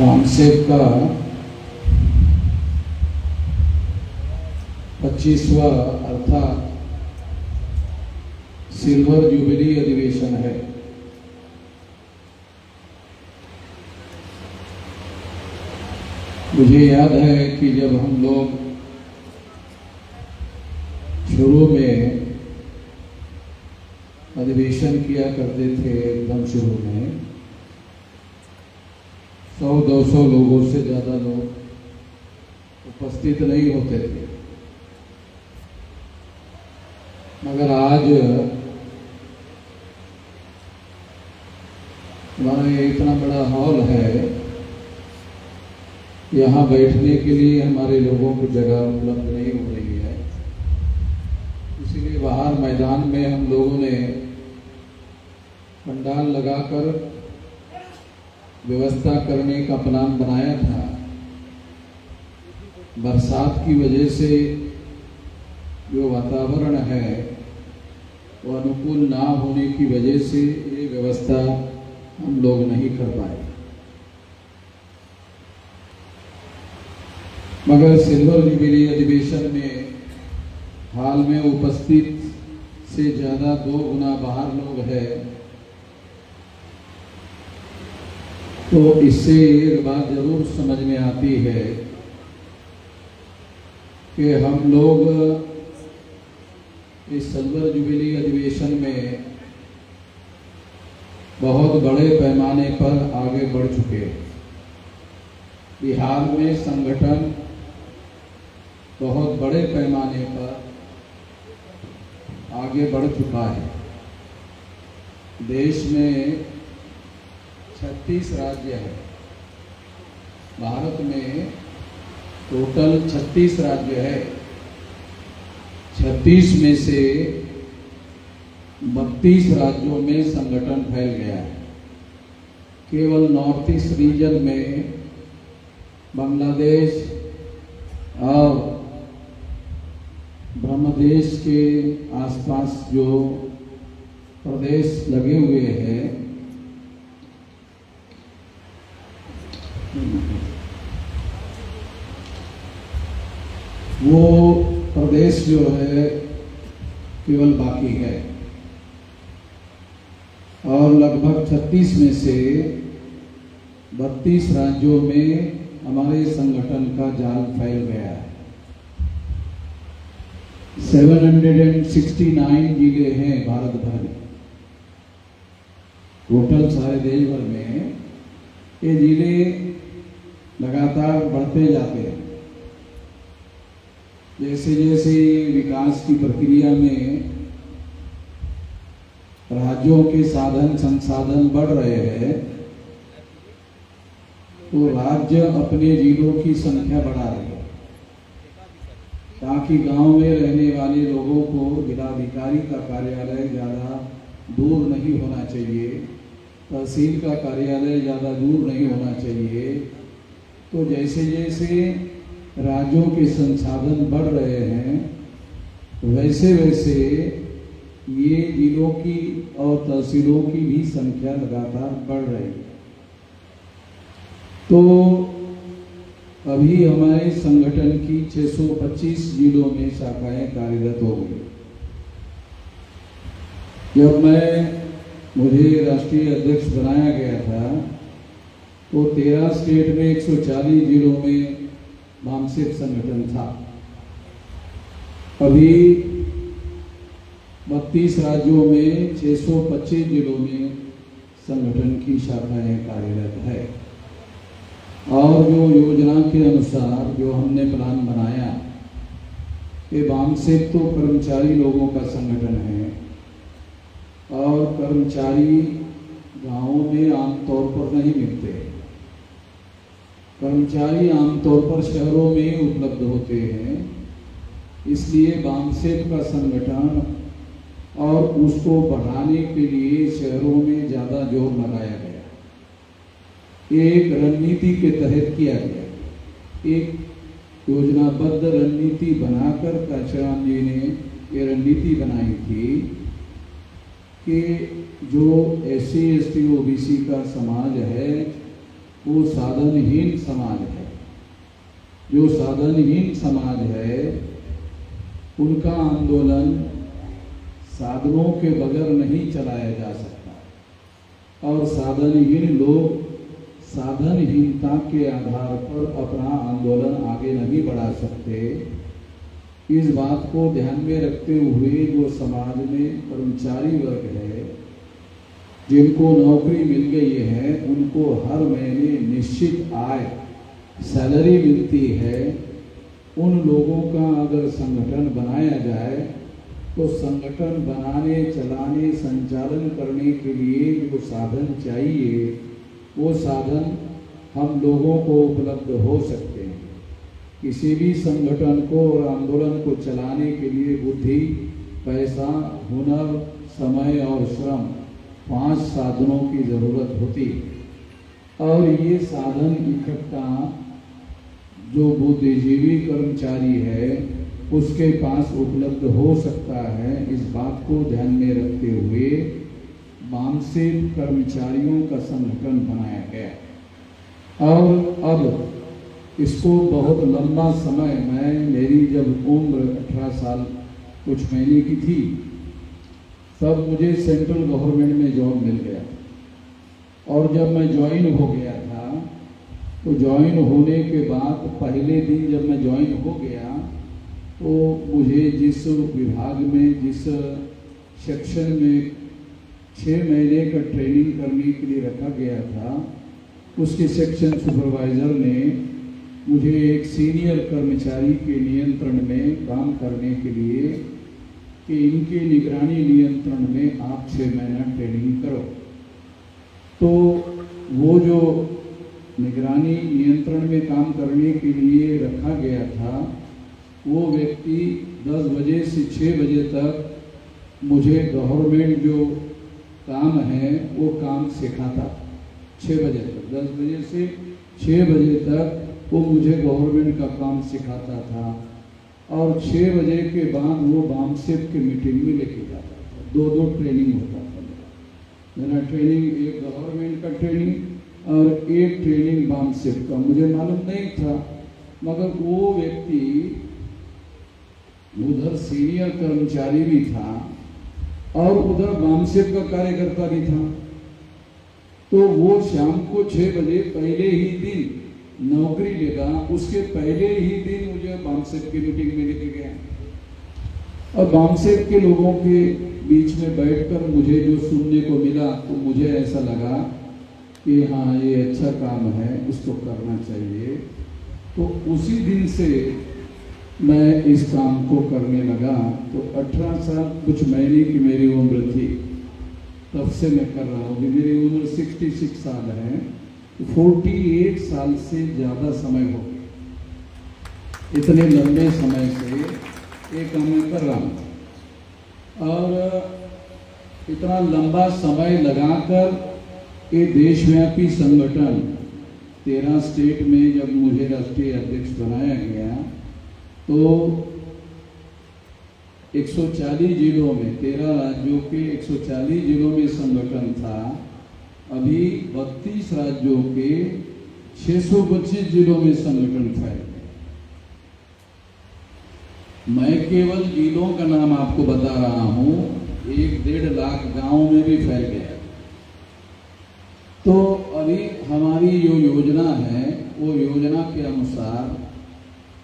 बामसेब का 25वां अर्थात silver jubilee अधिवेशन है। मुझे याद है कि जब हम लोग शुरू में अधिवेशन किया करते थे, एकदम शुरू में 100-200 लोगों से ज़्यादा लोग उपस्थित नहीं होते थे। मगर आज हमारा ये इतना बड़ा हॉल है, यहाँ बैठने के लिए हमारे लोगों को जगह उपलब्ध नहीं हो रही है। इसीलिए बाहर मैदान में हम लोगों ने पंडाल लगाकर व्यवस्था करने का प्लान बनाया था। बरसात की वजह से जो वातावरण है वो अनुकूल ना होने की वजह से ये व्यवस्था हम लोग नहीं कर पाए। मगर सिल्वर जुबली अधिवेशन में हाल में उपस्थित से ज़्यादा 2 गुना बाहर लोग हैं, तो इससे एक बात जरूर समझ में आती है कि हम लोग इस सिल्वर जुबली अधिवेशन में बहुत बड़े पैमाने पर आगे बढ़ चुके हैं। बिहार में संगठन बहुत बड़े पैमाने पर आगे बढ़ चुका है। देश में 36 राज्य हैं। भारत में टोटल 36 राज्य है। 36 में से 32 राज्यों में संगठन फैल गया है। केवल नॉर्थ ईस्ट रीजन में बांग्लादेश और ब्रह्मदेश के आसपास जो प्रदेश लगे हुए हैं, वो प्रदेश जो है केवल बाकी है। और लगभग 36 में से 32 राज्यों में हमारे संगठन का जाल फैल गया है। 769 जिले हैं भारत भर में। टोटल सारे देश भर में ये जिले लगातार बढ़ते जाते हैं। जैसे जैसे विकास की प्रक्रिया में राज्यों के साधन संसाधन बढ़ रहे हैं, तो राज्य अपने जिलों की संख्या बढ़ा रहे हैं, ताकि गांव में रहने वाले लोगों को जिलाधिकारी का कार्यालय ज़्यादा दूर नहीं होना चाहिए, तहसील का कार्यालय ज़्यादा दूर नहीं होना चाहिए। तो जैसे जैसे राज्यों के संसाधन बढ़ रहे हैं, वैसे वैसे ये जिलों की और तहसीलों की भी संख्या लगातार बढ़ रही है। तो अभी हमारे संगठन की 625 जिलों में शाखाएं कार्यरत हो गई। जब मुझे राष्ट्रीय अध्यक्ष बनाया गया था, तो 13 स्टेट में 140 जिलों में बामसेब संगठन था। अभी 32 राज्यों में 625 जिलों में संगठन की शाखाएं कार्यरत है। और जो योजना के अनुसार जो हमने प्लान बनाया कि बामसेब तो कर्मचारी लोगों का संगठन है, और कर्मचारी गांवों में आमतौर पर नहीं मिलते। कर्मचारी आमतौर पर शहरों में उपलब्ध होते हैं। इसलिए बामसेब का संगठन और उसको बढ़ाने के लिए शहरों में ज़्यादा जोर लगाया गया। एक रणनीति के तहत किया गया। एक योजनाबद्ध रणनीति बनाकर कांशीराम जी ने ये रणनीति बनाई थी कि जो SC ST OBC का समाज है वो साधनहीन समाज है। जो साधनहीन समाज है उनका आंदोलन साधनों के बगैर नहीं चलाया जा सकता और साधनहीन लोग साधनहीनता के आधार पर अपना आंदोलन आगे नहीं बढ़ा सकते। इस बात को ध्यान में रखते हुए जो समाज में कर्मचारी वर्ग है, जिनको नौकरी मिल गई है, उनको हर महीने निश्चित आय सैलरी मिलती है, उन लोगों का अगर संगठन बनाया जाए तो संगठन बनाने, चलाने, संचालन करने के लिए जो साधन चाहिए वो साधन हम लोगों को उपलब्ध हो सकते हैं। किसी भी संगठन को और आंदोलन को चलाने के लिए बुद्धि, पैसा, हुनर, समय और श्रम 5 साधनों की जरूरत होती है और ये साधन इकट्ठा जो बुद्धिजीवी कर्मचारी है उसके पास उपलब्ध हो सकता है। इस बात को ध्यान में रखते हुए वामसेन कर्मचारियों का संगठन बनाया गया और अब इसको बहुत लंबा समय, मेरी जब उम्र 18 साल कुछ महीने की थी तब मुझे सेंट्रल गवर्नमेंट में जॉब मिल गया और जब मैं ज्वाइन हो गया था तो ज्वाइन होने के बाद पहले दिन जब मैं ज्वाइन हो गया तो मुझे जिस विभाग में, जिस सेक्शन में 6 महीने का ट्रेनिंग करने के लिए रखा गया था, उसके सेक्शन सुपरवाइजर ने मुझे एक सीनियर कर्मचारी के नियंत्रण में काम करने के लिए कि इनके निगरानी नियंत्रण में आप 6 महीना ट्रेनिंग करो। तो वो जो निगरानी नियंत्रण में काम करने के लिए रखा गया था वो व्यक्ति 10 बजे से 6 बजे तक मुझे गवर्नमेंट जो काम है वो काम सिखाता। 6 बजे तक, 10 बजे से 6 बजे तक वो मुझे गवर्नमेंट का काम सिखाता था और 6 बजे के बाद वो वामसेप के मीटिंग में लेके जाता था। 2 ट्रेनिंग होता था मेरा ट्रेनिंग, एक गवर्नमेंट का ट्रेनिंग और एक ट्रेनिंग वामसेप का। मुझे मालूम नहीं था मगर वो व्यक्ति उधर सीनियर कर्मचारी भी था और उधर वामसेप का कार्यकर्ता भी था। तो वो शाम को 6 बजे पहले ही दिन नौकरी लेगा, उसके पहले ही दिन मुझे वामसेप की मीटिंग में लेके गया और वामसेप के लोगों के बीच में बैठकर मुझे जो सुनने को मिला तो मुझे ऐसा लगा कि हाँ ये अच्छा काम है, इसको करना चाहिए। तो उसी दिन से मैं इस काम को करने लगा। तो 18 साल कुछ महीने की मेरी उम्र थी तब से मैं कर रहा हूँ। मेरी उम्र 66 साल है, 48 साल से ज़्यादा समय हो गया। इतने लंबे समय से ये काम मैं कर रहा हूँ और इतना लंबा समय लगाकर ये देशव्यापी संगठन 13 स्टेट में जब मुझे राष्ट्रीय अध्यक्ष बनाया गया तो 140 जिलों में, 13 राज्यों के 140 जिलों में संगठन था। अभी 32 राज्यों के 625 जिलों में संगठन फैल गया। मैं केवल जिलों का नाम आपको बता रहा हूँ, 1-1.5 लाख गांवों में भी फैल गया। तो अभी हमारी जो योजना है वो योजना के अनुसार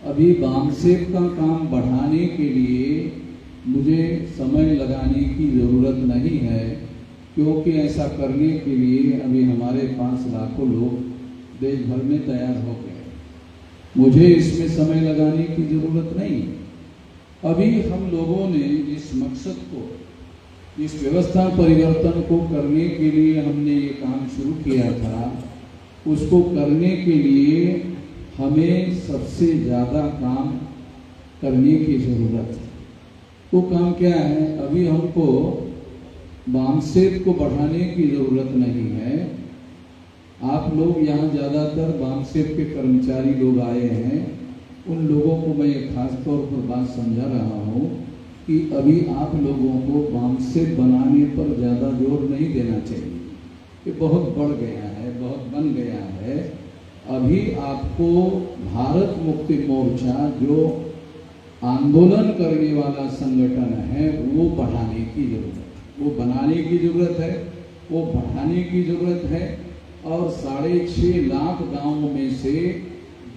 अभी वामसेप का काम बढ़ाने के लिए मुझे समय लगाने की ज़रूरत नहीं है, क्योंकि ऐसा करने के लिए अभी हमारे पास लाखों लोग देश भर में तैयार हो गए। मुझे इसमें समय लगाने की ज़रूरत नहीं। अभी हम लोगों ने जिस मकसद को, इस व्यवस्था परिवर्तन को करने के लिए हमने ये काम शुरू किया था, उसको करने के लिए हमें सबसे ज़्यादा काम करने की ज़रूरत है। वो काम क्या है? अभी हमको वामसेप को बढ़ाने की ज़रूरत नहीं है। आप लोग यहाँ ज़्यादातर वामसेप के कर्मचारी लोग आए हैं, उन लोगों को मैं खास तौर पर बात समझा रहा हूँ कि अभी आप लोगों को वामसेप बनाने पर ज़्यादा जोर नहीं देना चाहिए। कि बहुत बढ़ गया है, बहुत बन गया है। अभी आपको भारत मुक्ति मोर्चा जो आंदोलन करने वाला संगठन है वो बढ़ाने की जरूरत है, वो बनाने की जरूरत है, वो बढ़ाने की जरूरत है। और 6.5 लाख गांवों में से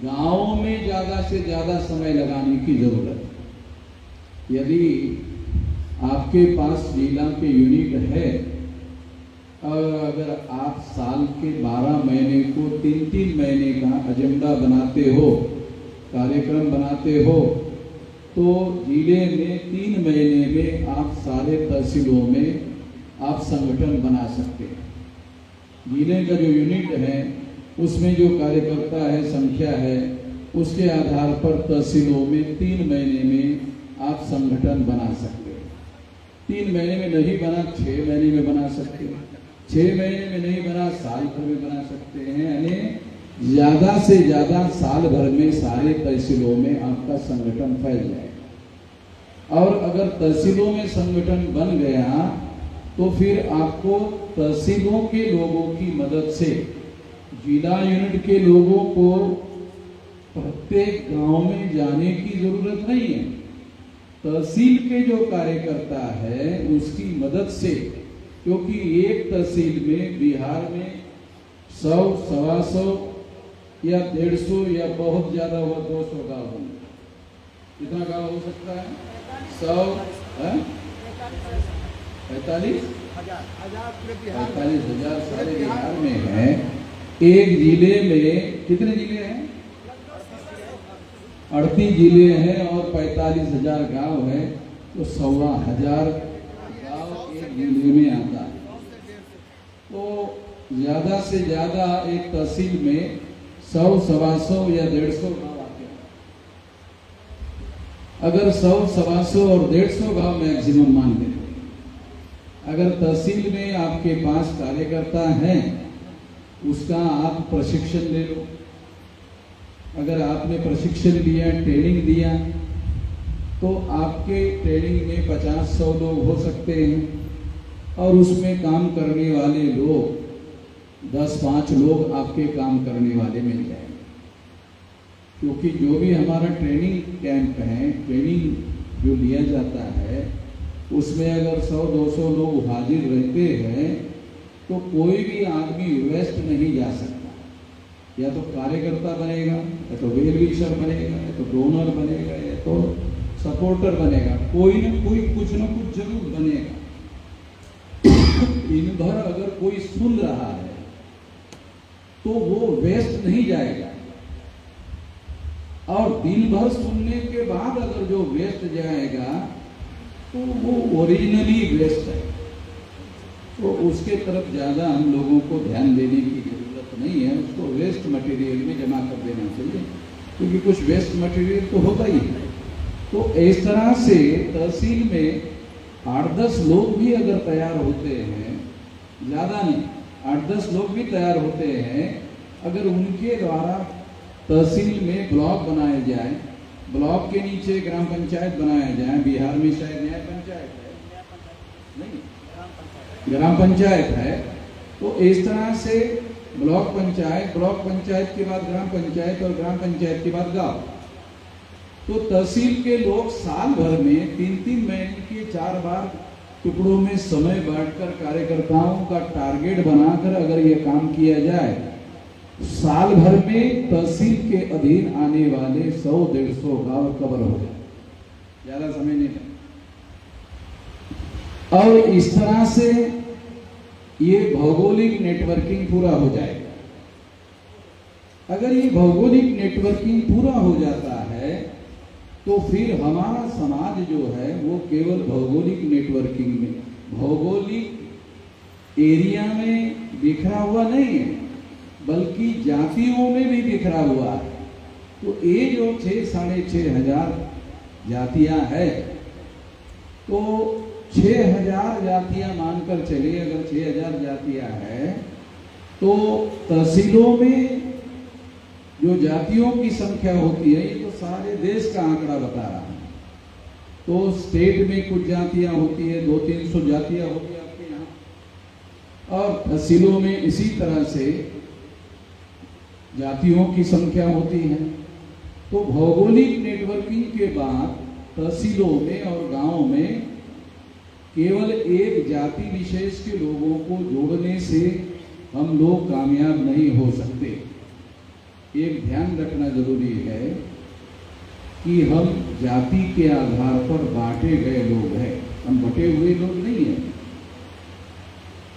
गांवों में ज्यादा से ज्यादा समय लगाने की जरूरत है। यदि आपके पास जिला के यूनिट है और अगर आप साल के 12 महीने को 3-3 महीने का एजेंडा बनाते हो, कार्यक्रम बनाते हो, तो जिले में 3 महीने में आप सारे तहसीलों में आप संगठन बना सकते हैं। जिले का जो यूनिट है उसमें जो कार्यकर्ता है, संख्या है, उसके आधार पर तहसीलों में 3 महीने में आप संगठन बना सकते हैं। 3 महीने में नहीं बना 6 महीने में बना सकते हैं, 6 महीने में नहीं बना साल भर में बना सकते हैं। यानी ज्यादा से ज्यादा साल भर में सारे तहसीलों में आपका संगठन फैल जाएगा। और अगर तहसीलों में संगठन बन गया तो फिर आपको तहसीलों के लोगों की मदद से जिला यूनिट के लोगों को प्रत्येक गांव में जाने की जरूरत नहीं है। तहसील के जो कार्यकर्ता है उसकी मदद से, क्योंकि एक तहसील में बिहार में 100, 125 या 150 या बहुत ज्यादा हुआ 200 गाँव होंगे। कितना गाँव हो सकता है? 100, 45,000 सारे बिहार में है। एक जिले में कितने जिले हैं? 38 जिले हैं और 45,000 गांव है, तो 15,000 गांव एक जिले में आता है। तो ज्यादा से ज्यादा एक तहसील में 100, 125 या 150 गांव आते हैं। अगर 100, 125 और 150 गांव मैक्सिमम मान लें, अगर तहसील में आपके पास कार्यकर्ता हैं उसका आप प्रशिक्षण ले लो। अगर आपने प्रशिक्षण लिया, ट्रेनिंग दिया, तो आपके ट्रेनिंग में 50-100 लोग हो सकते हैं और उसमें काम करने वाले लोग 10-5 लोग आपके काम करने वाले मिल जाएंगे। क्योंकि जो भी हमारा ट्रेनिंग कैंप है, ट्रेनिंग जो लिया जाता है, उसमें अगर 100-200 लोग हाजिर रहते हैं तो कोई भी आदमी वेस्ट नहीं जा सकता। या तो कार्यकर्ता बनेगा, या तो वेल विशर बनेगा, या तो डोनर बनेगा, या तो सपोर्टर बनेगा, कोई न कोई कुछ न कुछ जरूर बनेगा। दिन भर अगर कोई सुन रहा है तो वो वेस्ट नहीं जाएगा, और दिन भर सुनने के बाद अगर जो वेस्ट जाएगा तो वो ओरिजिनली वेस्ट है। तो उसके तरफ ज्यादा हम लोगों को ध्यान देने की जरूरत नहीं है, उसको वेस्ट मटेरियल में जमा कर देना चाहिए, क्योंकि कुछ वेस्ट मटेरियल तो होता ही है। तो इस तरह से तहसील में 8-10 लोग भी अगर तैयार होते हैं, ज्यादा नहीं, 8-10 लोग भी तैयार होते हैं, अगर उनके द्वारा तहसील में ब्लॉक बनाए जाए, ब्लॉक के नीचे ग्राम पंचायत बनाया जाए, बिहार में शायद न्याय पंचायत है, नहीं ग्राम पंचायत है, तो इस तरह से ब्लॉक पंचायत, ब्लॉक पंचायत के बाद ग्राम पंचायत और ग्राम पंचायत के बाद गांव। तो तहसील के लोग साल भर में 3-3 महीने के 4 बार टुकड़ों में समय बांटकर कार्यकर्ताओं का टारगेट बनाकर अगर ये काम किया जाए, साल भर में तहसील के अधीन आने वाले 100-150 गांव कवर हो जाए, ज्यादा समय नहीं लगता। और इस तरह से ये भौगोलिक नेटवर्किंग पूरा हो जाएगा। अगर ये भौगोलिक नेटवर्किंग पूरा हो जाता है तो फिर हमारा समाज जो है वो केवल भौगोलिक नेटवर्किंग में, भौगोलिक एरिया में बिखरा हुआ नहीं है, बल्कि जातियों में भी बिखरा हुआ है। तो ये जो 6-6,500 जातियां है, तो 6,000 जातियां मानकर चलिए, अगर 6,000 जातियां है तो तहसीलों में जो जातियों की संख्या होती है, ये तो सारे देश का आंकड़ा बता रहा है। तो स्टेट में कुछ जातियां होती है, 200-300 जातियां होती है आपके यहाँ, और तहसीलों में इसी तरह से जातियों की संख्या होती है। तो भौगोलिक नेटवर्किंग के बाद तहसीलों में और गांवों में केवल एक जाति विशेष के लोगों को जोड़ने से हम लोग कामयाब नहीं हो सकते। एक ध्यान रखना जरूरी है कि हम जाति के आधार पर बांटे गए लोग हैं, हम बटे हुए लोग नहीं हैं।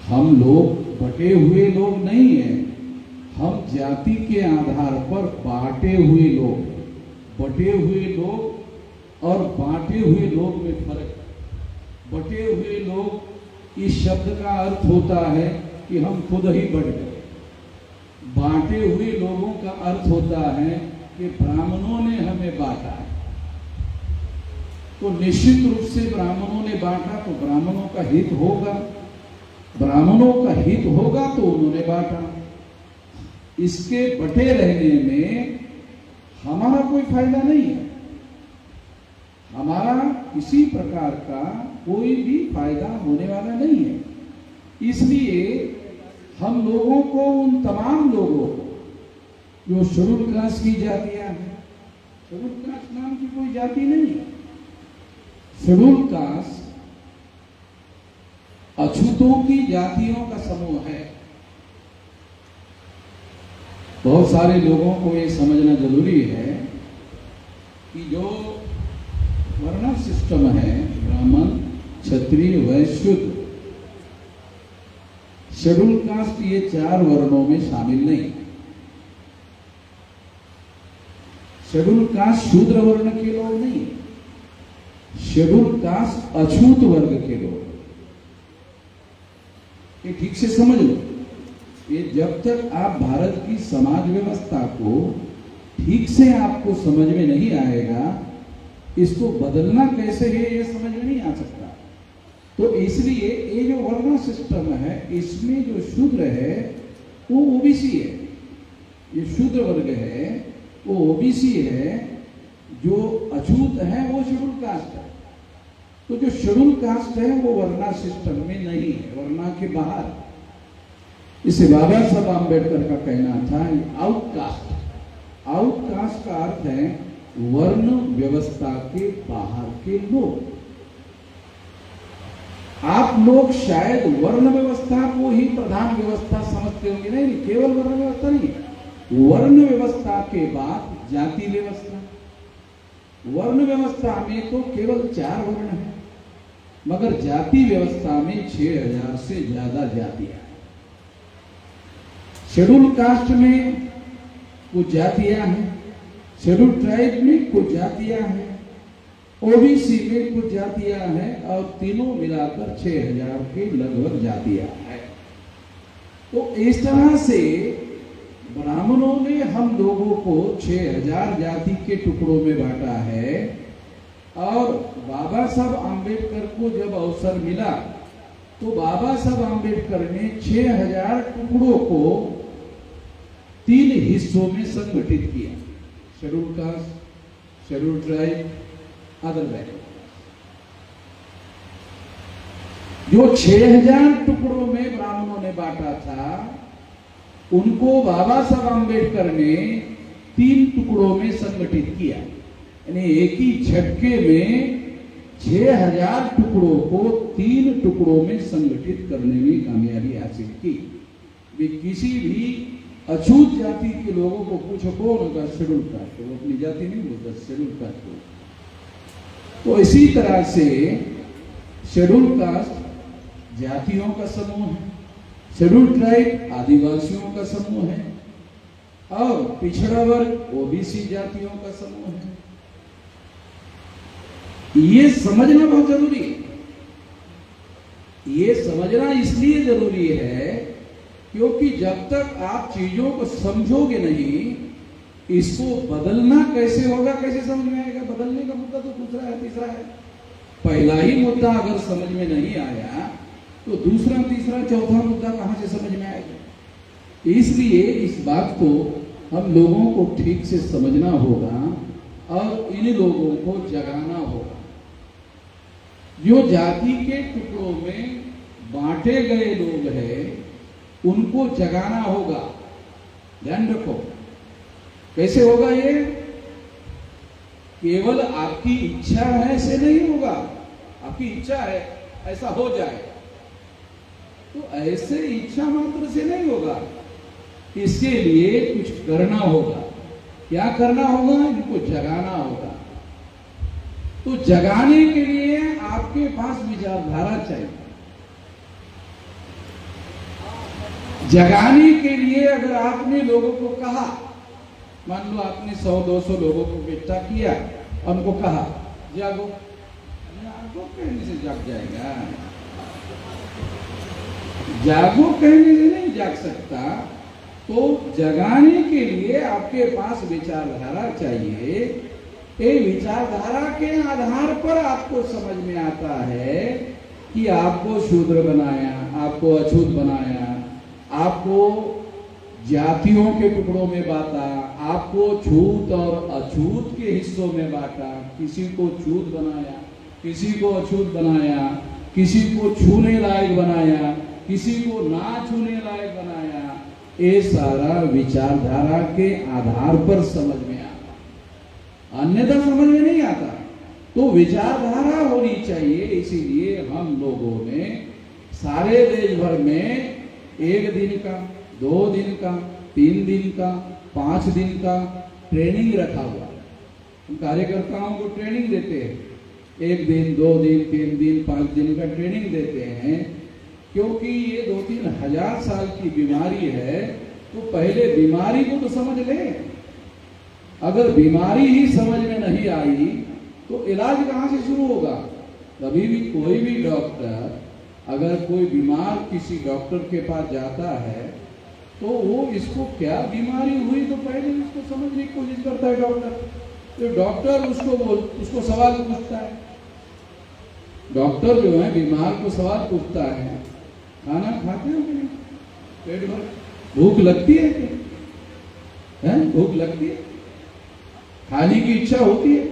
हम लोग बटे हुए लोग नहीं हैं, हम जाति के आधार पर बांटे हुए लोग। बटे हुए लोग और बांटे हुए लोग में फर्क है। बटे हुए लोग इस शब्द का अर्थ होता है कि हम खुद ही बढ़ गए। बांटे हुए लोगों का अर्थ होता है कि ब्राह्मणों ने हमें बांटा है। तो निश्चित रूप से ब्राह्मणों ने बांटा तो ब्राह्मणों का हित होगा, ब्राह्मणों का हित होगा तो उन्होंने बांटा। इसके बटे रहने में हमारा कोई फायदा नहीं है, हमारा किसी प्रकार का कोई भी फायदा होने वाला नहीं है। इसलिए हम लोगों को, उन तमाम लोगों को जो शेड्यूल कास्ट की जातियां हैं, शेड्यूल कास्ट नाम की कोई जाति नहीं है। शेड्यूल कास्ट अछूतों की जातियों का समूह है। बहुत सारे लोगों को ये समझना जरूरी है कि जो वर्ण सिस्टम है, ब्राह्मण, क्षत्रिय, वैश्य, शूद्र, शेड्यूल कास्ट ये 4 वर्णों में शामिल नहीं। शेड्यूल कास्ट शूद्र वर्ण के लोग नहीं, शेड्यूल कास्ट अछूत वर्ग के लोग। ये ठीक से समझ लो। ये जब तक आप भारत की समाज व्यवस्था को ठीक से आपको समझ में नहीं आएगा, इसको बदलना कैसे है ये समझ में नहीं आ सकता। तो इसलिए ये जो वर्ण सिस्टम है, इसमें जो शूद्र है वो ओबीसी है। ये शूद्र वर्ग है वो ओबीसी है, जो अछूत है वो शेड्यूल कास्ट है। तो जो शेड्यूल कास्ट है वो वर्णा सिस्टम में नहीं है, वर्णा के बाहर। इसे बाबा साहब आम्बेडकर का कहना था आउटकास्ट। आउटकास्ट का अर्थ है वर्ण व्यवस्था के बाहर के लोग। आप लोग शायद वर्ण व्यवस्था को ही प्रधान व्यवस्था समझते होंगे। नहीं, केवल वर्ण व्यवस्था नहीं, वर्ण व्यवस्था के बाद जाति व्यवस्था। वर्ण व्यवस्था में तो केवल 4 वर्ण है, मगर जाति व्यवस्था में 6000 से ज्यादा जातियां हैं। शेड्यूल कास्ट में कुछ जातियां हैं, शेड्यूल ट्राइब में कुछ जातियां हैं, ओबीसी में कुछ जातियां हैं, और तीनों मिलाकर 6000 के लगभग जातियां हैं। तो इस तरह से ब्राह्मणों ने हम लोगों को 6000 जाति के टुकड़ों में बांटा है। और बाबा साहब आम्बेडकर को जब अवसर मिला तो बाबा साहब आम्बेडकर ने 6000 टुकड़ों को 3 हिस्सों में संगठित किया। Schedule caste, schedule tribe, other backward. जो 6000 टुकड़ों में ब्राह्मणों ने बांटा था, उनको बाबा साहब आम्बेडकर ने 3 टुकड़ों में संगठित किया। यानी एक ही झटके में 6000 टुकड़ों को 3 टुकड़ों में संगठित करने में कामयाबी हासिल की। वे किसी भी अछूत जाति के लोगों को पूछो कौन होगा, शेड्यूल कास्ट, वो अपनी जाति नहीं बोलता, शेड्यूल कास्ट। तो इसी तरह से शेड्यूल कास्ट जातियों का समूह है, शेड्यूल ट्राइब आदिवासियों का समूह है, और पिछड़ा वर्ग ओबीसी जातियों का समूह है। ये समझना बहुत जरूरी है। ये समझना इसलिए जरूरी है क्योंकि जब तक आप चीजों को समझोगे नहीं, इसको बदलना कैसे होगा, कैसे समझ में आएगा। बदलने का मुद्दा तो दूसरा है, तीसरा है। पहला ही मुद्दा अगर समझ में नहीं आया तो दूसरा, तीसरा, चौथा मुद्दा कहां से समझ में आएगा। इसलिए इस बात को हम लोगों को ठीक से समझना होगा और इन लोगों को जगाना होगा। जो जाति के टुकड़ों में बांटे गए लोग हैं, उनको जगाना होगा। ध्यान रखो, कैसे होगा ये? केवल आपकी इच्छा है से नहीं होगा। आपकी इच्छा है ऐसा हो जाए, तो ऐसे इच्छा मात्र से नहीं होगा। इसके लिए कुछ करना होगा। क्या करना होगा? इनको जगाना होगा। तो जगाने के लिए आपके पास विचारधारा चाहिए। जगाने के लिए अगर आपने लोगों को कहा, मान लो आपने 100-200 लोगों को इकट्ठा किया, उनको कहा जागो, जागो कहने से जाग जाएगा? जागो कहने से नहीं जाग सकता। तो जगाने के लिए आपके पास विचारधारा चाहिए। ये विचारधारा के आधार पर आपको समझ में आता है कि आपको शूद्र बनाया, आपको अछूत बनाया, आपको जातियों के टुकड़ों में बांटा, आपको छूत और अछूत के हिस्सों में बांटा, किसी को छूत बनाया, किसी को अछूत बनाया, किसी को छूने लायक बनाया, किसी को ना छूने लायक बनाया। ये सारा विचारधारा के आधार पर समझ में आता, अन्यथा समझ में नहीं आता। तो विचारधारा होनी चाहिए। इसीलिए हम लोगों ने सारे देश भर में 1 दिन का, 2 दिन का, 3 दिन का, 5 दिन का ट्रेनिंग रखा हुआ है। हम कार्यकर्ताओं को ट्रेनिंग देते हैं। 1 दिन, 2 दिन, 3 दिन, 5 दिन का ट्रेनिंग देते हैं, क्योंकि ये 2-3 हजार साल की बीमारी है। तो पहले बीमारी को तो समझ ले। अगर बीमारी ही समझ में नहीं आई तो इलाज कहां से शुरू होगा? कभी भी कोई भी डॉक्टर, अगर कोई बीमार किसी डॉक्टर के पास जाता है तो वो इसको क्या बीमारी हुई तो पहले इसको समझने की कोशिश करता है डॉक्टर। तो डॉक्टर उसको सवाल पूछता है। डॉक्टर जो है बीमार को सवाल पूछता है, खाना खाते हो कि नहीं? पेट भर भूख लगती है क्या? है भूख लगती है? खाने की इच्छा होती है?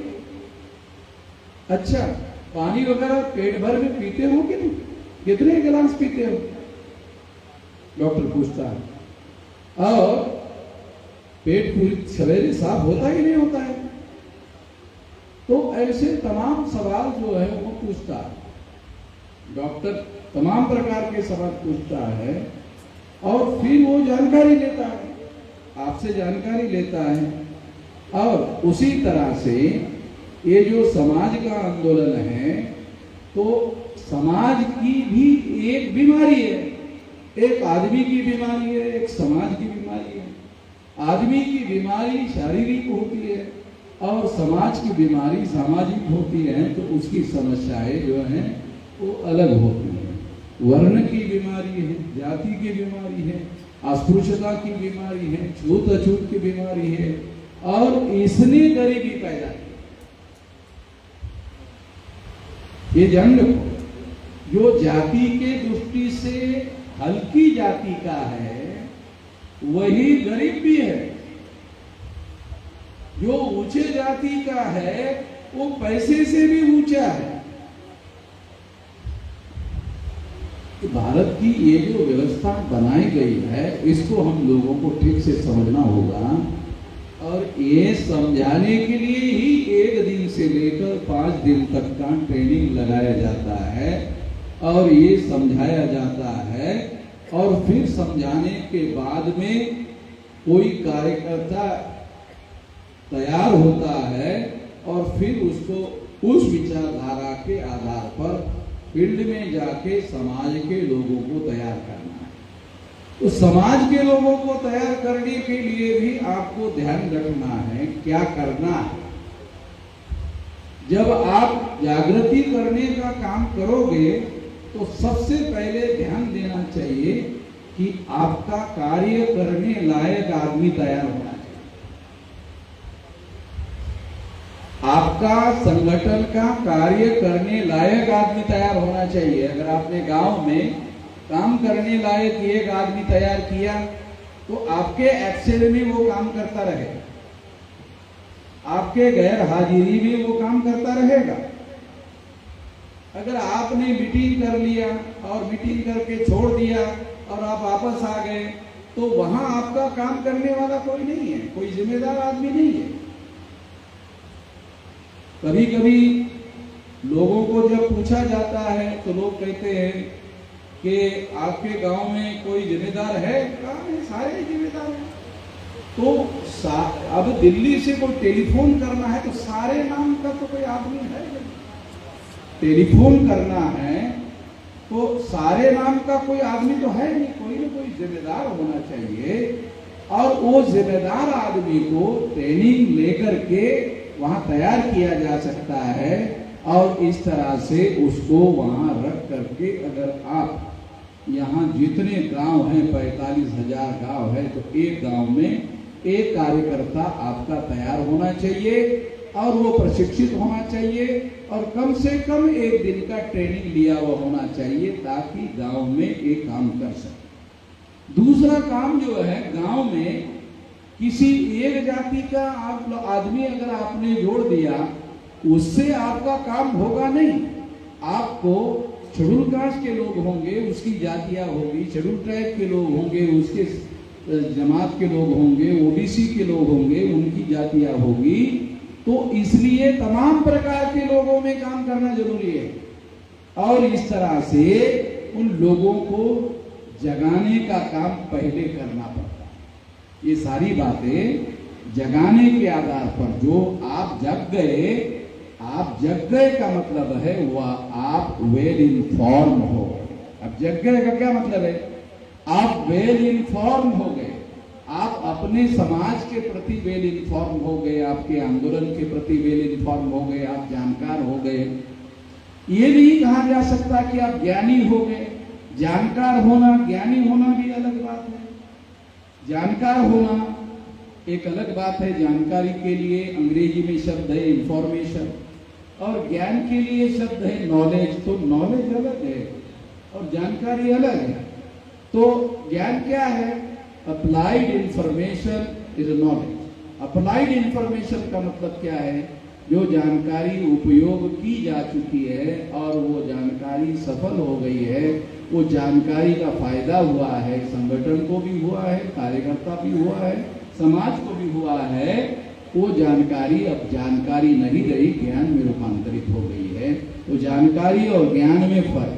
अच्छा, पानी वगैरह पेट भर में पीते हो कि नहीं? कितने गिलास पीते हो? डॉक्टर पूछता है। और पेट पूरी सवेरे साफ होता है कि नहीं होता है? तो ऐसे तमाम सवाल जो है वो पूछता है डॉक्टर। तमाम प्रकार के सवाल पूछता है और फिर वो जानकारी लेता है, आपसे जानकारी लेता है। और उसी तरह से ये जो समाज का आंदोलन है, तो समाज की भी एक बीमारी है। एक आदमी की बीमारी है, एक समाज की बीमारी है। आदमी की बीमारी शारीरिक होती है और समाज की बीमारी सामाजिक होती है। तो उसकी समस्याएं जो हैं वो अलग होती हैं। वर्ण की बीमारी है, जाति की बीमारी है, अस्पृश्यता की बीमारी है, छूत अछूत की बीमारी है, और इसने गरीबी पैदा की। ये जान रखो, जो जाति के दृष्टि से हल्की जाति का है वही गरीब भी है। जो ऊंचे जाति का है वो पैसे से भी ऊंचा है। तो भारत की ये जो व्यवस्था बनाई गई है, इसको हम लोगों को ठीक से समझना होगा। और ये समझाने के लिए ही 1 दिन से लेकर 5 दिन तक का ट्रेनिंग लगाया जाता है और ये समझाया जाता है। और फिर समझाने के बाद में कोई कार्यकर्ता तैयार होता है और फिर उसको उस विचारधारा के आधार पर फील्ड में जाके समाज के लोगों को तैयार करना है। तो समाज के लोगों को तैयार करने के लिए भी आपको ध्यान रखना है क्या करना है। जब आप जागृति करने का काम करोगे तो सबसे पहले ध्यान देना चाहिए कि आपका कार्य करने लायक आदमी तैयार होना चाहिए। आपका संगठन का कार्य करने लायक आदमी तैयार होना चाहिए। अगर आपने गांव में काम करने लायक एक आदमी तैयार किया तो आपके एक्सेल में वो काम करता रहेगा, आपके गैर हाजिरी में वो काम करता रहेगा। अगर आपने मीटिंग कर लिया और मीटिंग करके छोड़ दिया और आप वापस आ गए, तो वहां आपका काम करने वाला कोई नहीं है, कोई जिम्मेदार आदमी नहीं है। कभी कभी लोगों को जब पूछा जाता है तो लोग कहते हैं कि आपके गांव में कोई जिम्मेदार है? कहाँ है? सारे जिम्मेदार हैं। तो अब दिल्ली से कोई टेलीफोन करना है तो सारे नाम का तो कोई आदमी है नहीं। टेलीफोन करना है तो सारे नाम का कोई आदमी तो है नहीं, कोई ना कोई जिम्मेदार होना चाहिए। और वो जिम्मेदार आदमी को ट्रेनिंग लेकर के वहां तैयार किया जा सकता है और इस तरह से उसको वहां रख करके, अगर आप यहाँ जितने गांव हैं 45,000 गांव है, तो एक गांव में एक कार्यकर्ता आपका तैयार होना चाहिए और वो प्रशिक्षित होना चाहिए और कम से कम एक दिन का ट्रेनिंग लिया हुआ होना चाहिए ताकि गांव में एक काम कर सके। दूसरा काम जो है, गांव में किसी एक जाति का आप आदमी अगर आपने जोड़ दिया, उससे आपका काम होगा नहीं। आपको शेड्यूल कास्ट के लोग होंगे, उसकी जातियां होगी, शेड्यूल ट्राइब के लोग होंगे, उसके जमात के लोग होंगे, ओबीसी के लोग होंगे, उनकी जातियां होगी। तो इसलिए तमाम प्रकार के लोगों में काम करना जरूरी है और इस तरह से उन लोगों को जगाने का काम पहले करना पड़ता है। ये सारी बातें जगाने के आधार पर जो आप जग गए का मतलब है वह आप वेल इन्फॉर्म हो। अब जग गए का क्या मतलब है? आप वेल इन्फॉर्म हो गए, आप अपने समाज के प्रति वेल इन्फॉर्म हो गए, आपके आंदोलन के प्रति वेल इन्फॉर्म हो गए, आप जानकार हो गए। ये नहीं कहा जा सकता कि आप ज्ञानी हो गए। जानकार होना, ज्ञानी होना भी अलग बात है। जानकार होना एक अलग बात है। जानकारी के लिए अंग्रेजी में शब्द है इंफॉर्मेशन और ज्ञान के लिए शब्द है नॉलेज। तो नॉलेज अलग है और जानकारी अलग है। तो ज्ञान क्या है? Applied information is knowledge. Applied information का मतलब क्या है? जो जानकारी उपयोग की जा चुकी है और वो जानकारी सफल हो गई है, वो जानकारी का फायदा हुआ है, संगठन को भी हुआ है, कार्यकर्ता भी हुआ है, समाज को भी हुआ है। वो जानकारी अब जानकारी नहीं रही, ज्ञान में रूपांतरित हो गई है। तो जानकारी और ज्ञान में फर्क।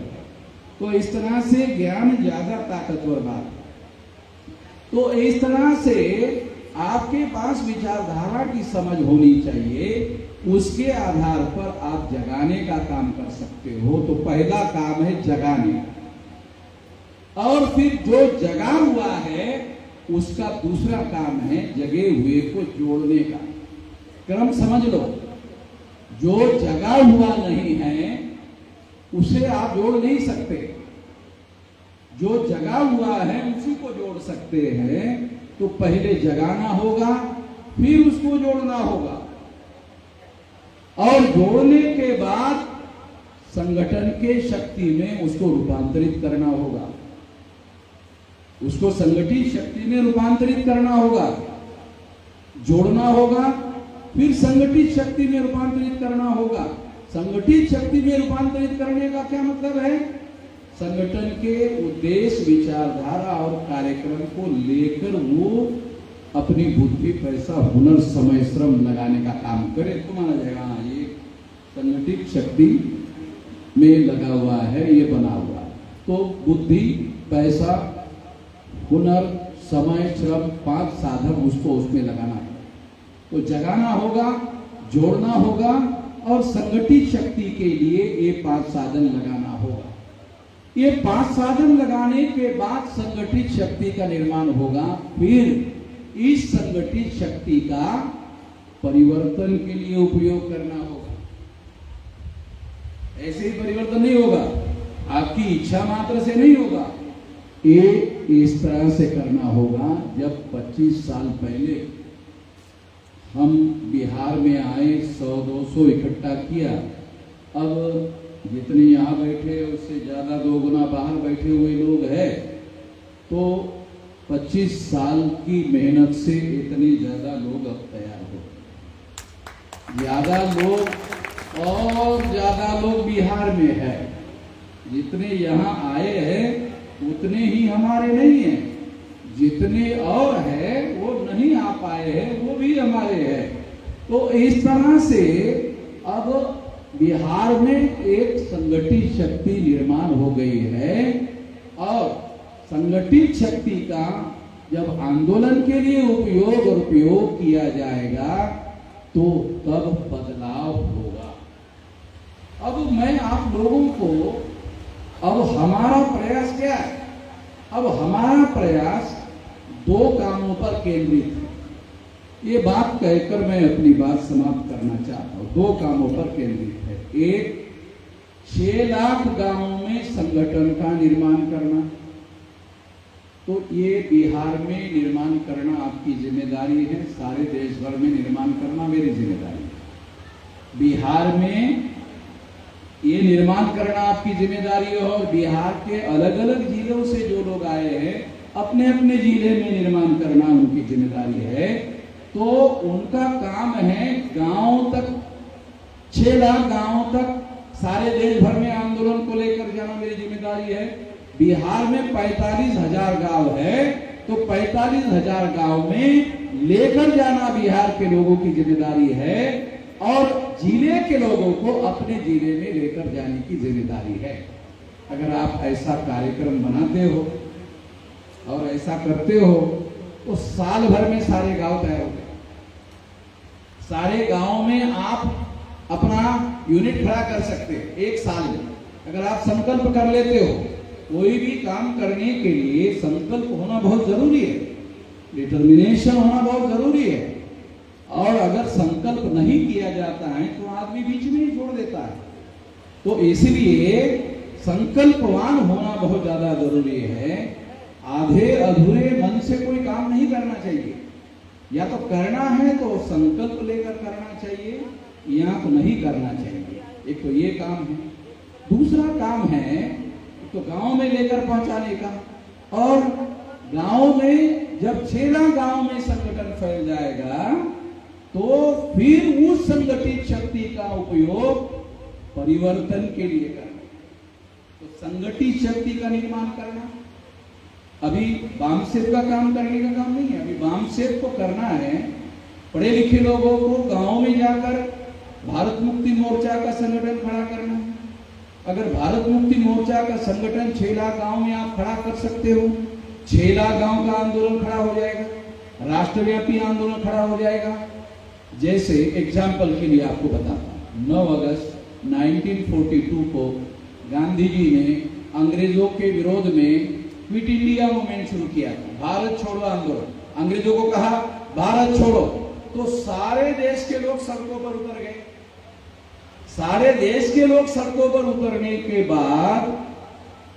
तो इस तरह से ज्ञान ज्यादा ताकतवर बात है। तो इस तरह से आपके पास विचारधारा की समझ होनी चाहिए, उसके आधार पर आप जगाने का काम कर सकते हो। तो पहला काम है जगाने, और फिर जो जगा हुआ है उसका दूसरा काम है जगे हुए को जोड़ने का। क्रम समझ लो, जो जगा हुआ नहीं है उसे आप जोड़ नहीं सकते, जो जगा हुआ है उसी को जोड़ सकते हैं। तो पहले जगाना होगा, फिर उसको जोड़ना होगा, और जोड़ने के बाद संगठन के शक्ति में उसको रूपांतरित करना होगा, उसको संगठित शक्ति में रूपांतरित करना होगा। जोड़ना होगा, फिर संगठित शक्ति में रूपांतरित करना होगा। संगठित शक्ति में रूपांतरित करने का क्या मतलब है? संगठन के उद्देश्य, विचारधारा और कार्यक्रम को लेकर वो अपनी बुद्धि, पैसा, हुनर, समय, श्रम लगाने का काम करे तो माना जाएगा हाँ ये संगठित शक्ति में लगा हुआ है, ये बना हुआ है। तो बुद्धि, पैसा, हुनर, समय, श्रम, 5 साधन उसको उसमें लगाना है। तो जगाना होगा, जोड़ना होगा और संगठित शक्ति के लिए ये 5 साधन लगाना होगा। ये 5 साधन लगाने के बाद संगठित शक्ति का निर्माण होगा। फिर इस संगठित शक्ति का परिवर्तन के लिए उपयोग करना होगा। ऐसे ही परिवर्तन नहीं होगा, आपकी इच्छा मात्र से नहीं होगा। ये इस तरह से करना होगा। जब 25 साल पहले हम बिहार में आए, 100-200 इकट्ठा किया। अब जितने यहाँ बैठे उससे ज्यादा 2 गुना बाहर बैठे हुए लोग हैं। तो 25 साल की मेहनत से इतने ज्यादा लोग अब तैयार हो, ज्यादा लोग और ज्यादा लोग बिहार में है। जितने यहाँ आए हैं उतने ही हमारे नहीं हैं, जितने और है वो नहीं आ पाए हैं वो भी हमारे हैं। तो इस तरह से अब बिहार में एक संगठित शक्ति निर्माण हो गई है और संगठित शक्ति का जब आंदोलन के लिए उपयोग और उपयोग किया जाएगा तो तब बदलाव होगा। अब मैं आप लोगों को अब हमारा प्रयास क्या है? अब हमारा प्रयास दो कामों पर केंद्रित है। ये बात कहकर मैं अपनी बात समाप्त करना चाहता हूं। दो कामों पर केंद्रित है। एक, 6 लाख गांवों में संगठन का निर्माण करना। तो ये बिहार में निर्माण करना आपकी जिम्मेदारी है, सारे देश भर में निर्माण करना मेरी जिम्मेदारी है। बिहार में ये निर्माण करना आपकी जिम्मेदारी है और बिहार के अलग अलग जिलों से जो लोग आए हैं अपने अपने जिले में निर्माण करना उनकी जिम्मेदारी है। तो उनका काम है गांव तक, 6 लाख गांवों तक सारे देश भर में आंदोलन को लेकर जाना मेरी जिम्मेदारी है। बिहार में 45,000 गांव है तो 45,000 गांव में लेकर जाना बिहार के लोगों की जिम्मेदारी है और जिले के लोगों को अपने जिले में लेकर जाने की जिम्मेदारी है। अगर आप ऐसा कार्यक्रम बनाते हो और ऐसा करते हो तो साल भर में सारे गांव तैयार हो गए। सारे गांव में आप अपना यूनिट खड़ा कर सकते हैं एक साल में। अगर आप संकल्प कर लेते हो, कोई भी काम करने के लिए संकल्प होना बहुत जरूरी है, डिटर्मिनेशन होना बहुत जरूरी है। और अगर संकल्प नहीं किया जाता है तो आदमी बीच में ही छोड़ देता है। तो इसलिए संकल्पवान होना बहुत ज्यादा जरूरी है। आधे अधूरे मन से कोई काम नहीं करना चाहिए। या तो करना है तो संकल्प लेकर करना चाहिए या तो नहीं करना चाहिए। एक तो ये काम है। दूसरा काम है तो गांव में लेकर पहुंचाने का। और गांव में जब 6 लाख गांव में संगठन फैल जाएगा तो फिर उस संगठित शक्ति का उपयोग परिवर्तन के लिए करना। तो संगठित शक्ति का निर्माण करना अभी वामसेव का काम करने का काम नहीं है। अभी वामसेव को करना है पढ़े लिखे लोगों को गांव में जाकर भारत मुक्ति मोर्चा का संगठन खड़ा करना है। अगर भारत मुक्ति मोर्चा का संगठन 6 लाख गांव में आप खड़ा कर सकते हो, 6 लाख गांव का आंदोलन खड़ा हो जाएगा, राष्ट्रव्यापी आंदोलन खड़ा हो जाएगा। जैसे एग्जाम्पल के लिए आपको बताता हूं, 9 अगस्त 1942 को गांधी जी ने अंग्रेजों के विरोध में क्विट इंडिया मूवमेंट शुरू किया था, भारत छोड़ो आंदोलन। अंग्रेजों को कहा भारत छोड़ो, तो सारे देश के लोग सड़कों पर उतर गए। सारे देश के लोग सड़कों पर उतरने के बाद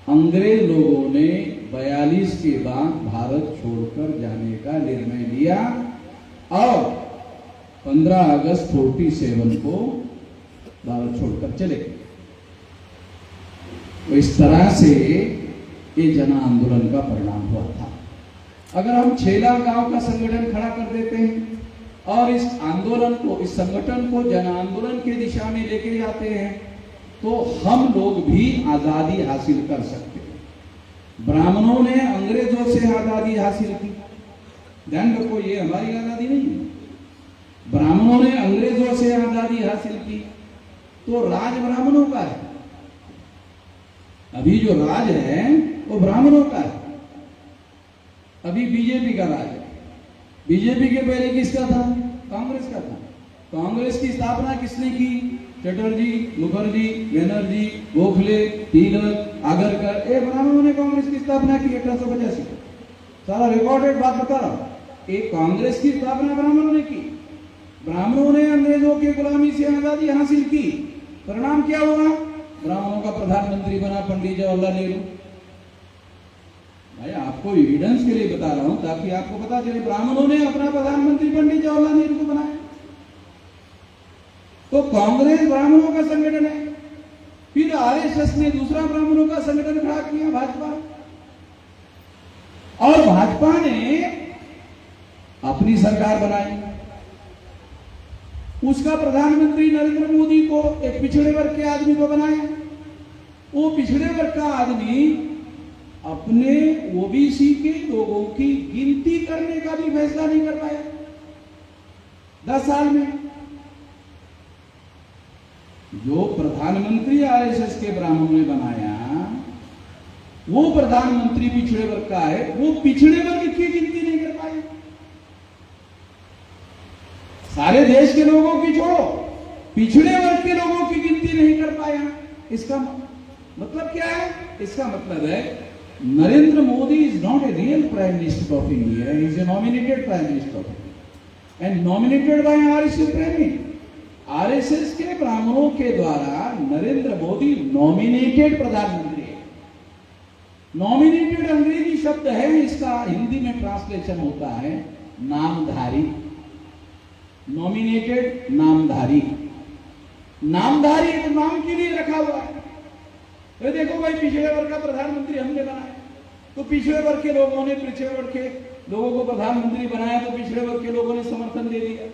अंग्रेज लोगों ने 42 के बाद भारत छोड़कर जाने का निर्णय लिया और 15 अगस्त 47 को भारत छोड़कर चले गए। तो इस तरह से ये जन आंदोलन का परिणाम हुआ था। अगर हम 6 लाख गांव का संगठन खड़ा कर देते हैं और इस आंदोलन को, इस संगठन को जन आंदोलन की दिशा में लेके जाते हैं तो हम लोग भी आजादी हासिल कर सकते हैं। ब्राह्मणों ने अंग्रेजों से आजादी हासिल की, ध्यान रखो ये हमारी आजादी नहीं है। ब्राह्मणों ने अंग्रेजों से आजादी हासिल की तो राज ब्राह्मणों का है। अभी जो राज है वो ब्राह्मणों का है। अभी बीजेपी का राज है। बीजेपी के पहले किसका था? कांग्रेस का था। कांग्रेस की स्थापना किसने की? चटर्जी, मुखर्जी, बनर्जी, गोखले, तिलक, आगरकर, ये ब्राह्मणों ने कांग्रेस की स्थापना की 1885। सारा रिकॉर्डेड बात बता रहा हूं। एक कांग्रेस की स्थापना ब्राह्मणों ने की। ब्राह्मणों ने अंग्रेजों की गुलामी से आजादी हासिल की। परिणाम क्या हुआ? ब्राह्मणों का प्रधानमंत्री बना पंडित जवाहरलाल नेहरू। भाई आपको एविडेंस के लिए बता रहा हूं ताकि आपको पता चले ब्राह्मणों ने अपना प्रधानमंत्री पंडित जवाहरलाल नेहरू को बनाया। तो कांग्रेस ब्राह्मणों का संगठन है। फिर आरएसएस ने दूसरा ब्राह्मणों का संगठन खड़ा किया, भाजपा। और भाजपा ने अपनी सरकार बनाई। उसका प्रधानमंत्री नरेंद्र मोदी को एक पिछड़े वर्ग के आदमी को बनाया। वो पिछड़े वर्ग का आदमी अपने ओबीसी के लोगों की गिनती करने का भी फैसला नहीं कर पाया 10 साल में। जो प्रधानमंत्री आरएसएस के ब्राह्मणों ने बनाया, वो प्रधानमंत्री पिछड़े वर्ग का है, वो पिछड़े वर्ग की गिनती नहीं कर पाए। सारे देश के लोगों की छोड़ो, पिछड़े वर्ग के लोगों की गिनती नहीं कर पाया। इसका मतलब क्या है? इसका मतलब है Narendra Modi is not a real prime minister of India, he is a nominated prime minister of India and nominated by RSS प्रेमी। आरएसएस के ब्राह्मणों के द्वारा नरेंद्र मोदी नॉमिनेटेड प्रधानमंत्री है। नॉमिनेटेड अंग्रेजी शब्द है, इसका हिंदी में ट्रांसलेशन होता है नामधारी। नॉमिनेटेड नामधारी, नामधारी तो नाम के लिए रखा हुआ है। तो देखो भाई, पिछड़े वर्ग का प्रधानमंत्री हमने बनाया, तो पिछड़े वर्ग के लोगों ने पिछड़े वर्ग के लोगों को प्रधानमंत्री बनाया, तो पिछड़े वर्ग के लोगों ने समर्थन दे दिया।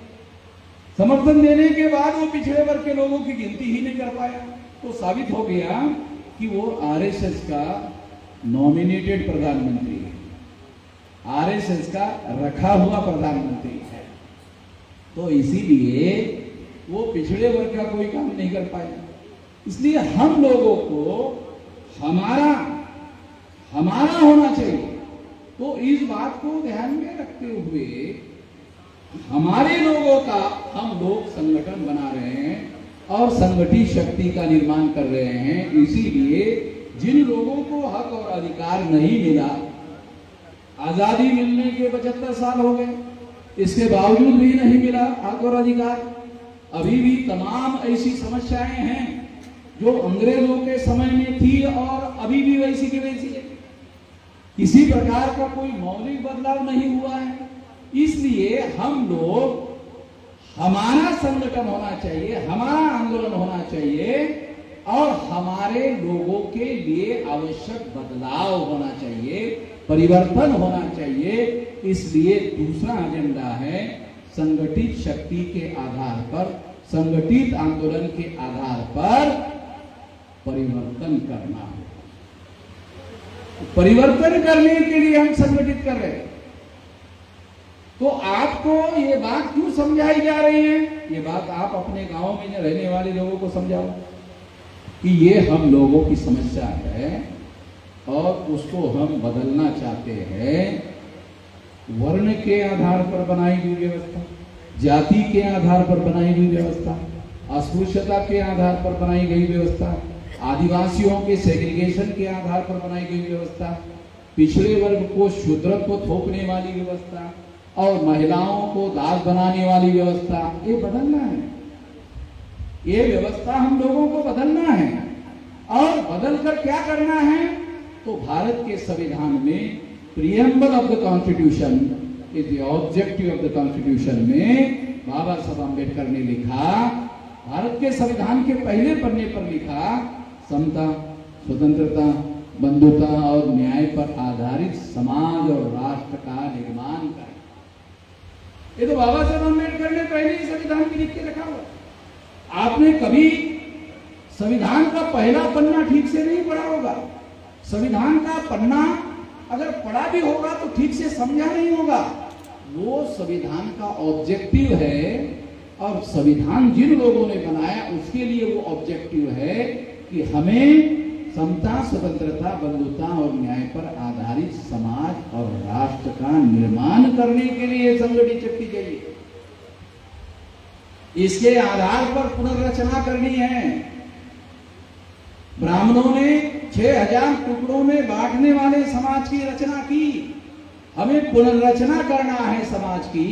समर्थन देने के बाद वो पिछड़े वर्ग के लोगों की गिनती ही नहीं कर पाया, तो साबित हो गया कि वो आरएसएस का नॉमिनेटेड प्रधानमंत्री है, आरएसएस का रखा हुआ प्रधानमंत्री है। तो इसीलिए वो पिछड़े वर्ग का कोई काम नहीं कर पाया। इसलिए हम लोगों को हमारा होना चाहिए। तो इस बात को ध्यान में रखते हुए हमारे लोगों का हम लोग संगठन बना रहे हैं और संगठित शक्ति का निर्माण कर रहे हैं। इसीलिए जिन लोगों को हक और अधिकार नहीं मिला, आजादी मिलने के 75 साल हो गए, इसके बावजूद भी नहीं मिला हक और अधिकार। अभी भी तमाम ऐसी समस्याएं हैं जो अंग्रेजों के समय में थी और अभी भी वैसी की वैसी है। किसी प्रकार का कोई मौलिक बदलाव नहीं हुआ है। इसलिए हम लोग, हमारा संगठन होना चाहिए, हमारा आंदोलन होना चाहिए और हमारे लोगों के लिए आवश्यक बदलाव होना चाहिए, परिवर्तन होना चाहिए। इसलिए दूसरा एजेंडा है संगठित शक्ति के आधार पर, संगठित आंदोलन के आधार पर परिवर्तन करना। परिवर्तन करने के लिए हम संगठित कर रहे हैं। तो आपको ये बात क्यों समझाई जा रही है? ये बात आप अपने गांव में रहने वाले लोगों को समझाओ कि ये हम लोगों की समस्या है और उसको हम बदलना चाहते हैं। वर्ण के आधार पर बनाई गई व्यवस्था, जाति के आधार पर बनाई गई व्यवस्था, अस्पृश्यता के आधार पर बनाई गई व्यवस्था, आदिवासियों के सेग्रीगेशन के आधार पर बनाई गई व्यवस्था, पिछड़े वर्ग को शूद्रत्व थोपने वाली व्यवस्था और महिलाओं को दास बनाने वाली व्यवस्था, ये बदलना है। ये व्यवस्था हम लोगों को बदलना है। और बदलकर क्या करना है? तो भारत के संविधान में preamble of the constitution is the objective of the constitution में बाबा साहब अम्बेडकर ने लिखा, भारत के संविधान के पहले पन्ने पर लिखा, समता, स्वतंत्रता, बंधुता और न्याय पर आधारित समाज और राष्ट्र का निर्माण करें। ये तो बाबा साहब अम्बेडकर ने पहले ही संविधान में लिख के रखा हुआ। आपने कभी संविधान का पहला पन्ना ठीक से नहीं पढ़ा होगा। संविधान का पन्ना अगर पढ़ा भी होगा तो ठीक से समझा नहीं होगा। वो संविधान का ऑब्जेक्टिव है और संविधान जिन लोगों ने बनाया उसके लिए वो ऑब्जेक्टिव है कि हमें समता, स्वतंत्रता, बंधुता और न्याय पर आधारित समाज और राष्ट्र का निर्माण करने के लिए संगठित शक्ति चाहिए। इसके आधार पर पुनर्रचना करनी है। ब्राह्मणों ने 6000 टुकड़ों में बांटने वाले समाज की रचना की। हमें पुनर्रचना करना है समाज की,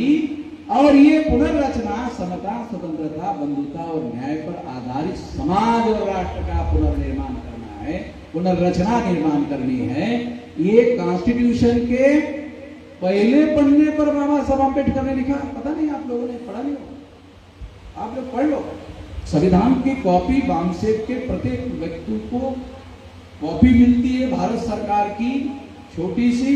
और ये पुनर्रचना समता, स्वतंत्रता, बंधुता और न्याय पर आधारित समाज और राष्ट्र का पुनर्निर्माण करना है, पुनर्रचना निर्माण करनी है। ये कॉन्स्टिट्यूशन के पहले पन्ने पर बाबा साहब अम्बेडकर ने लिखा। पता नहीं आप लोगों ने पढ़ा नहीं हो, आप लोग पढ़ लो। संविधान की कॉपी बामसेब के प्रत्येक व्यक्ति को कॉपी मिलती है भारत सरकार की, छोटी सी।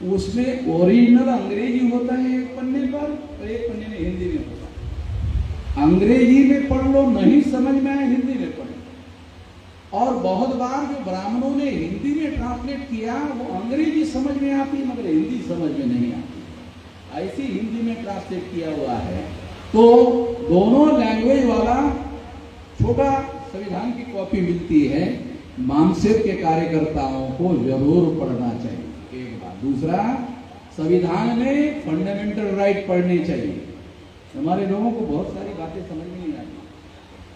उसमें ओरिजिनल अंग्रेजी होता है एक पन्ने पर और एक पन्ने में हिंदी में होता है। अंग्रेजी में पढ़ लो, नहीं समझ में आए हिंदी में पढ़ लो। और बहुत बार जो ब्राह्मणों ने हिंदी में ट्रांसलेट किया वो अंग्रेजी समझ में आती मगर हिंदी समझ में नहीं आती, ऐसी हिंदी में ट्रांसलेट किया हुआ है। तो दोनों लैंग्वेज वाला छोटा संविधान की कॉपी मिलती है, मानसिक के कार्यकर्ताओं को जरूर पढ़ना चाहिए, एक बात। दूसरा, संविधान में फंडामेंटल राइट पढ़ने चाहिए। हमारे लोगों को बहुत सारी बातें समझ में नहीं आती,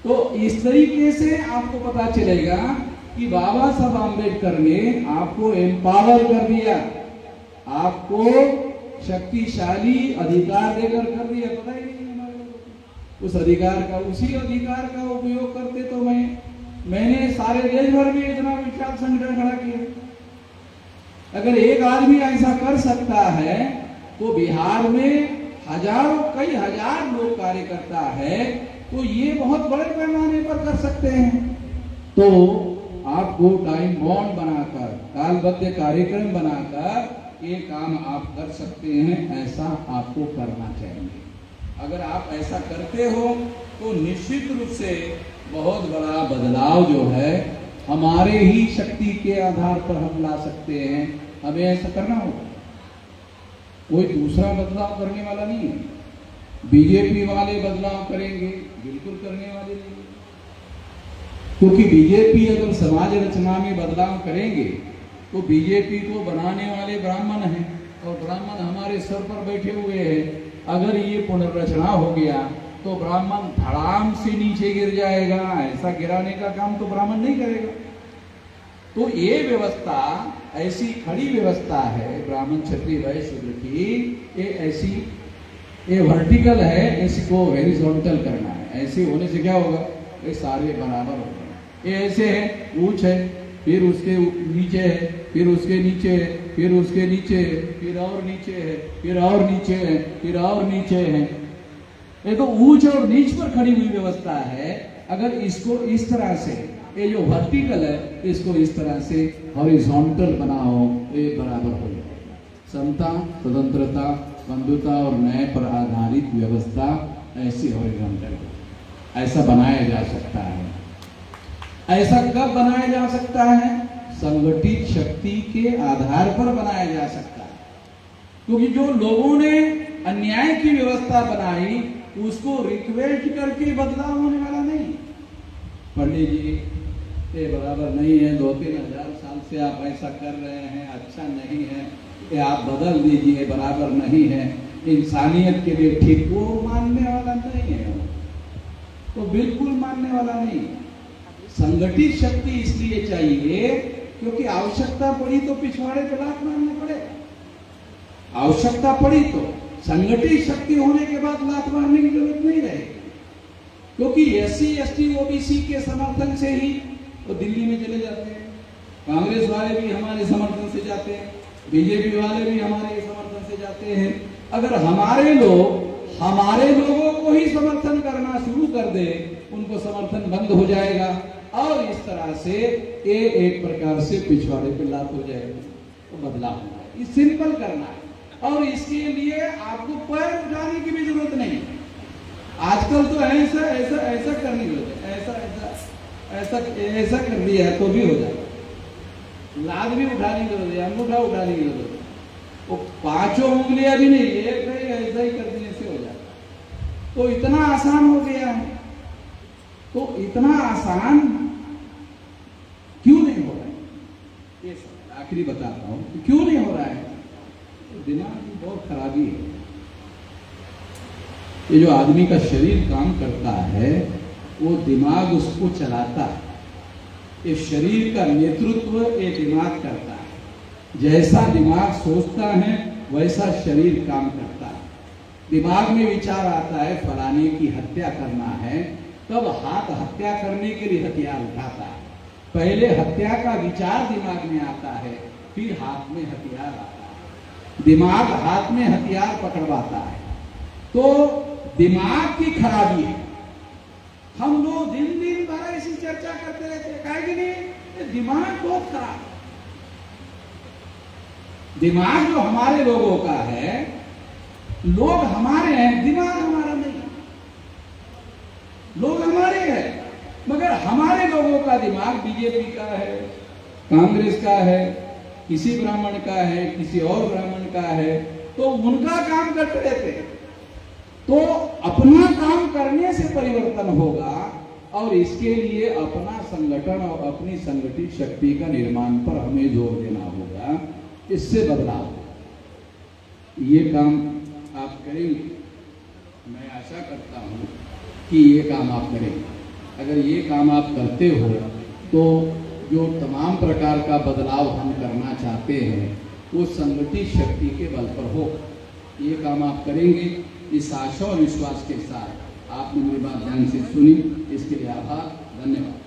तो इस तरीके से आपको पता चलेगा कि बाबा साहब आम्बेडकर ने आपको एम्पावर कर दिया, आपको शक्तिशाली अधिकार देकर कर दिया। पता ही नहीं हमारे लोगों को उस अधिकार का, उसी अधिकार का उपयोग करते तो मैंने सारे देश भर में इतना विशाल संगठन खड़ा किया। अगर एक आदमी ऐसा कर सकता है तो बिहार में हजारों, कई हजार लोग कार्य करता है, तो ये बहुत बड़े पैमाने पर कर सकते हैं। तो आपको टाइम बॉन्ड बनाकर, कालबद्ध कार्यक्रम बनाकर ये काम आप कर सकते हैं, ऐसा आपको करना चाहिए। अगर आप ऐसा करते हो तो निश्चित रूप से बहुत बड़ा बदलाव जो है हमारे ही शक्ति के आधार पर हम ला सकते हैं। हमें ऐसा करना होगा, कोई दूसरा बदलाव करने वाला नहीं है। बीजेपी वाले बदलाव करेंगे, बिल्कुल करने वाले नहीं, क्योंकि बीजेपी अगर समाज रचना में बदलाव करेंगे तो बीजेपी को बनाने वाले ब्राह्मण हैं और ब्राह्मण हमारे सर पर बैठे हुए हैं। अगर ये पुनर्रचना हो गया तो ब्राह्मण धड़ाम से नीचे गिर जाएगा, ऐसा गिराने का काम तो ब्राह्मण नहीं करेगा। तो ये व्यवस्था ऐसी खड़ी व्यवस्था है ब्राह्मण क्षत्रिय वैश्य शूद्र की, ये ऐसी, ये वर्टिकल है, इसको हॉरिजॉन्टल करना है। ऐसे होने से क्या होगा, ये सारे बराबर हो गए। ये ऐसे है, ऊंच है, फिर उसके नीचे है, फिर उसके नीचे है, फिर उसके नीचे है, फिर और नीचे है, फिर और नीचे है, फिर और नीचे है। ये तो ऊंच और नीच पर खड़ी हुई व्यवस्था है। अगर इसको इस तरह से, ये जो वर्टिकल है, इसको इस तरह से हॉरिजॉन्टल बनाओ, ये बराबर हो जाएगा। समता, स्वतंत्रता, बंधुता और न्याय पर आधारित व्यवस्था ऐसी हॉरिजॉन्टल, ऐसा बनाया जा सकता है। ऐसा कब बनाया जा सकता है, संगठित शक्ति के आधार पर बनाया जा सकता है। क्योंकि जो लोगों ने अन्याय की व्यवस्था बनाई उसको रिक्वेस्ट करके बदलाव होने वाला नहीं। पंडित जी ये बराबर नहीं है, 2-3 हजार साल से आप ऐसा कर रहे हैं, अच्छा नहीं है, ये आप बदल दीजिए, बराबर नहीं है, इंसानियत के लिए ठीक, वो मानने वाला नहीं है, तो बिल्कुल मानने वाला नहीं। संगठित शक्ति इसलिए चाहिए क्योंकि आवश्यकता पड़ी तो पिछवाड़े पे लात मारना पड़ेगा। आवश्यकता पड़ी तो संगठित शक्ति होने के बाद लात मारने की जरूरत नहीं रहेगी, क्योंकि SC ST OBC के समर्थन से ही तो दिल्ली में चले जाते हैं, कांग्रेस वाले भी हमारे समर्थन से जाते हैं, बीजेपी वाले भी हमारे समर्थन से जाते हैं। अगर हमारे लोगों को ही समर्थन करना शुरू कर दे, उनको समर्थन बंद हो जाएगा और इस तरह से ये एक प्रकार से पिछवाड़े पे लात हो जाएगा। तो बदलाव होना है, ये सिंपल करना है और इसके लिए आपको पैर उठाने की भी जरूरत नहीं। आजकल तो ऐसा ऐसा ऐसा करने की जरूरत है, ऐसा ऐसा ऐसा ऐसा कर दिया है तो भी हो जाएगा। लात भी उठाने की जरूरत है, अंगूठा उठाने की जरूरत है, वो 5 उंगलियां भी नहीं, एक ऐसा ही कर देने से हो जाएगा। तो इतना आसान हो गया है। तो इतना आसान क्यों नहीं हो रहा है, ये आखिरी बताता हूं कि क्यों नहीं हो रहा है। दिमाग की बहुत खराबी है। ये जो आदमी का शरीर काम करता है वो दिमाग उसको चलाता है। ये शरीर का नेतृत्व ये दिमाग करता है। जैसा दिमाग सोचता है वैसा शरीर काम करता है। दिमाग में विचार आता है फलाने की हत्या करना है, तब हाथ हत्या करने के लिए हथियार उठाता है। पहले हत्या का विचार दिमाग में आता है, फिर हाथ में हथियार आता है। दिमाग हाथ में हथियार पकड़वाता है। तो दिमाग की खराबी है। हम लोग दिन भर ऐसी चर्चा करते रहते हैं, काहे कि नहीं, दिमाग बहुत खराब है। दिमाग जो हमारे लोगों का है, लोग हमारे हैं, दिमाग हमारा नहीं। लोग हमारे हैं, मगर हमारे लोगों का दिमाग बीजेपी का है, कांग्रेस का है, किसी ब्राह्मण का है, किसी और ब्राह्मण का है, तो उनका काम करते रहते हैं। तो अपना काम करने से परिवर्तन होगा और इसके लिए अपना संगठन और अपनी संगठित शक्ति का निर्माण पर हमें जोर देना होगा, इससे बदलाव होगा। ये काम आप करेंगे, मैं आशा करता हूं कि ये काम आप करेंगे। अगर ये काम आप करते हो तो जो तमाम प्रकार का बदलाव हम करना चाहते हैं वो संगठित शक्ति के बल पर हो। ये काम आप करेंगे, इस आशा और विश्वास के साथ आपने मेरी बात ध्यान से सुनी, इसके लिए आभार, धन्यवाद।